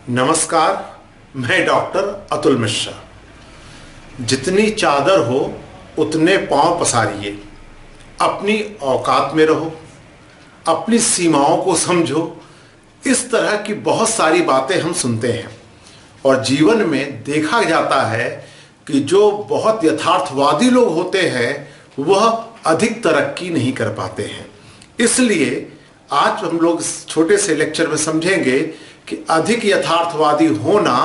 नमस्कार, मैं डॉक्टर अतुल मिश्रा। जितनी चादर हो उतने पांव पसारिए, अपनी औकात में रहो, अपनी सीमाओं को समझो। इस तरह की बहुत सारी बातें हम सुनते हैं और जीवन में देखा जाता है कि जो बहुत यथार्थवादी लोग होते हैं वह अधिक तरक्की नहीं कर पाते हैं। इसलिए आज हम लोग इस छोटे से लेक्चर में समझेंगे कि अधिक यथार्थवादी होना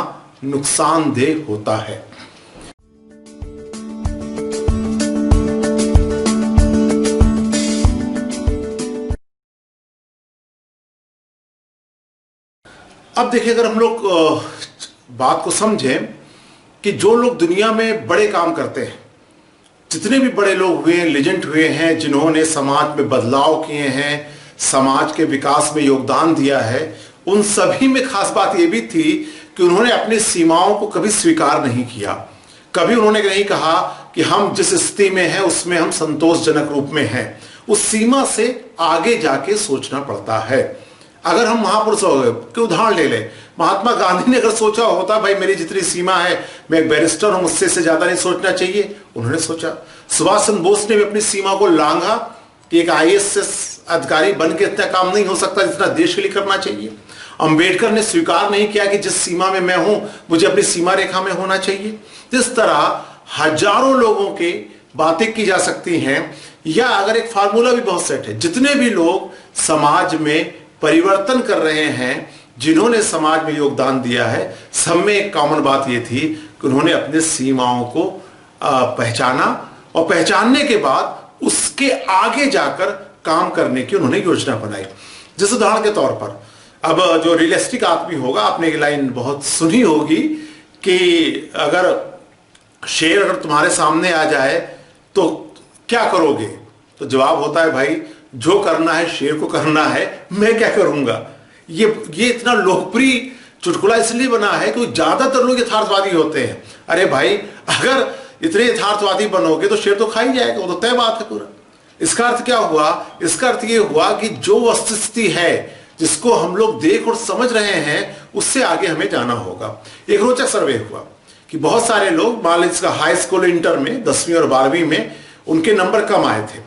नुकसानदेह होता है। अब देखिए, अगर हम लोग बात को समझें कि जो लोग दुनिया में बड़े काम करते हैं, जितने भी बड़े लोग हुए हैं, लेजेंड हुए हैं, जिन्होंने समाज में बदलाव किए हैं, समाज के विकास में योगदान दिया है, उन सभी में खास बात यह भी थी कि उन्होंने अपनी सीमाओं को कभी स्वीकार नहीं किया। कभी उन्होंने नहीं कहा कि हम जिस स्थिति में हैं उसमें हम संतोषजनक रूप में हैं। उस सीमा से आगे जाके सोचना पड़ता है। अगर हम महापुरुषों के उदाहरण ले लें, महात्मा गांधी ने अगर सोचा होता भाई मेरी जितनी सीमा है, मैं एक बैरिस्टर हूं, मुझसे से ज्यादा नहीं सोचना चाहिए, उन्होंने सोचा। सुभाष चंद्र बोस ने भी अपनी सीमा को लांघा कि एक आईएएस अधिकारी बन के इतना काम नहीं हो सकता जितना देश के लिए करना चाहिए। अंबेडकर ने स्वीकार नहीं किया कि जिस सीमा में मैं हूं मुझे अपनी सीमा रेखा में होना चाहिए। इस तरह हजारों लोगों की बातें की जा सकती हैं, या अगर एक फार्मूला भी बहुत सेट है, जितने भी लोग समाज में परिवर्तन कर रहे हैं, जिन्होंने समाज में योगदान दिया है, सब में एक कॉमन बात यह थी कि उन्होंने अपने सीमाओं को पहचाना और पहचानने के बाद उसके आगे जाकर काम करने की उन्होंने योजना बनाई। जिस उदाहरण के तौर पर, अब जो रियलिस्टिक आदमी होगा, आपने एक लाइन बहुत सुनी होगी कि अगर शेर अगर तुम्हारे सामने आ जाए तो क्या करोगे? तो जवाब होता है भाई जो करना है शेर को करना है, मैं क्या करूंगा। ये इतना लोकप्रिय चुटकुला इसलिए बना है कि ज्यादातर लोग यथार्थवादी होते हैं। अरे भाई अगर इतने यथार्थवादी बनोगे तो शेर तो खा ही जाएगा, वो तो तय बात है पूरा। इसका अर्थ क्या हुआ? इसका अर्थ ये हुआ कि जो वस्तुस्थिति है जिसको हम लोग देख और समझ रहे हैं उससे आगे हमें जाना होगा। एक रोचक सर्वे हुआ कि बहुत सारे लोग, मान लीजिए हाई स्कूल इंटर में 10वीं और 12वीं में उनके नंबर कम आए थे।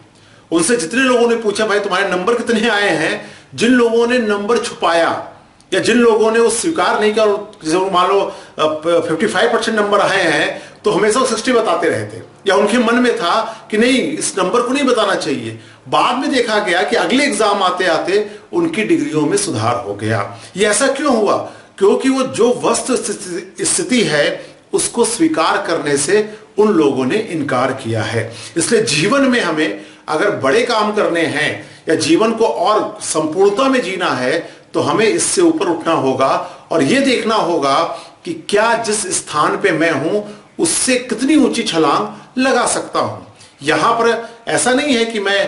उनसे जितने लोगों ने पूछा भाई तुम्हारे नंबर कितने आए हैं, जिन लोगों ने नंबर छुपाया या जिन लोगों ने वो स्वीकार नहीं किया, जैसे मान लो 55% नंबर आए हैं तो हमेशा वो 60 बताते रहे थे, या उनके मन में था कि नहीं इस नंबर को नहीं बताना चाहिए। बाद में देखा गया कि अगले एग्जाम आते आते उनकी डिग्रियों में सुधार हो गया। ये ऐसा क्यों हुआ? क्योंकि वो जो वस्तु स्थिति है उसको स्वीकार करने से उन लोगों ने इनकार किया है। इसलिए जीवन में हमें अगर बड़े काम करने हैं या जीवन को और संपूर्णता में जीना है तो हमें इससे ऊपर उठना होगा और यह देखना होगा कि क्या जिस स्थान पे मैं हूं उससे कितनी ऊंची छलांग लगा सकता हूं। यहां पर ऐसा नहीं है कि मैं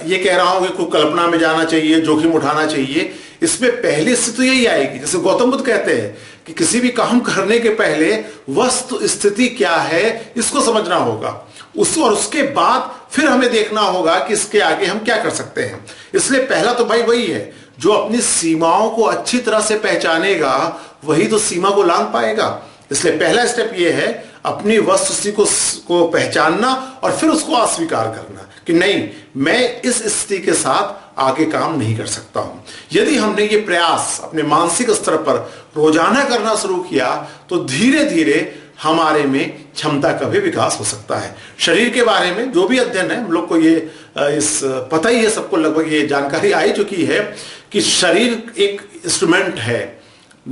ये कह रहा हूं कि कोई कल्पना में जाना चाहिए, जोखिम उठाना चाहिए। इसमें पहली स्थिति तो यही आएगी, जैसे गौतम बुद्ध कहते हैं कि किसी भी काम करने के पहले वस्तु स्थिति क्या है इसको समझना होगा, और उसके बाद फिर हमें देखना होगा कि इसके आगे हम क्या कर सकते हैं। इसलिए पहला तो भाई वही है, जो अपनी सीमाओं को अच्छी तरह से पहचानेगा वही तो सीमा को लांघ पाएगा। इसलिए पहला स्टेप यह है अपनी वस्तुस्थिति को पहचानना और फिर उसको अस्वीकार करना कि नहीं, मैं इस स्थिति के साथ आगे काम नहीं कर सकता हूं। यदि हमने ये प्रयास अपने मानसिक स्तर पर रोजाना करना शुरू किया तो धीरे धीरे हमारे में क्षमता का भी विकास हो सकता है। शरीर के बारे में जो भी अध्ययन है, हम लोग को ये पता ही है, सबको लगभग ये जानकारी आई चुकी है कि शरीर एक इंस्ट्रूमेंट है।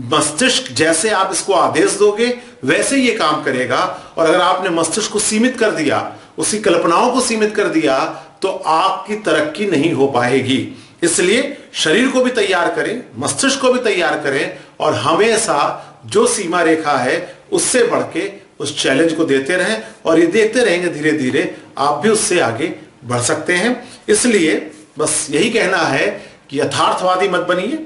मस्तिष्क जैसे आप इसको आदेश दोगे वैसे ये काम करेगा, और अगर आपने मस्तिष्क को सीमित कर दिया, उसकी कल्पनाओं को सीमित कर दिया तो आपकी तरक्की नहीं हो पाएगी। इसलिए शरीर को भी तैयार करें, मस्तिष्क को भी तैयार करें, और हमेशा जो सीमा रेखा है उससे बढ़ के उस चैलेंज को देते रहें, और ये देखते रहेंगे धीरे धीरे आप भी उससे आगे बढ़ सकते हैं। इसलिए बस यही कहना है कि यथार्थवादी मत बनिए।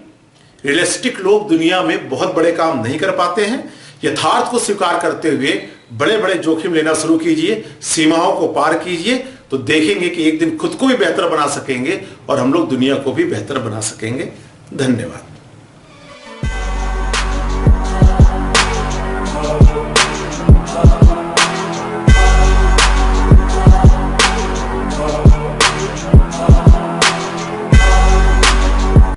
रियलिस्टिक लोग दुनिया में बहुत बड़े काम नहीं कर पाते हैं। यथार्थ को स्वीकार करते हुए बड़े बड़े जोखिम लेना शुरू कीजिए, सीमाओं को पार कीजिए, तो देखेंगे कि एक दिन खुद को भी बेहतर बना सकेंगे और हम लोग दुनिया को भी बेहतर बना सकेंगे। धन्यवाद।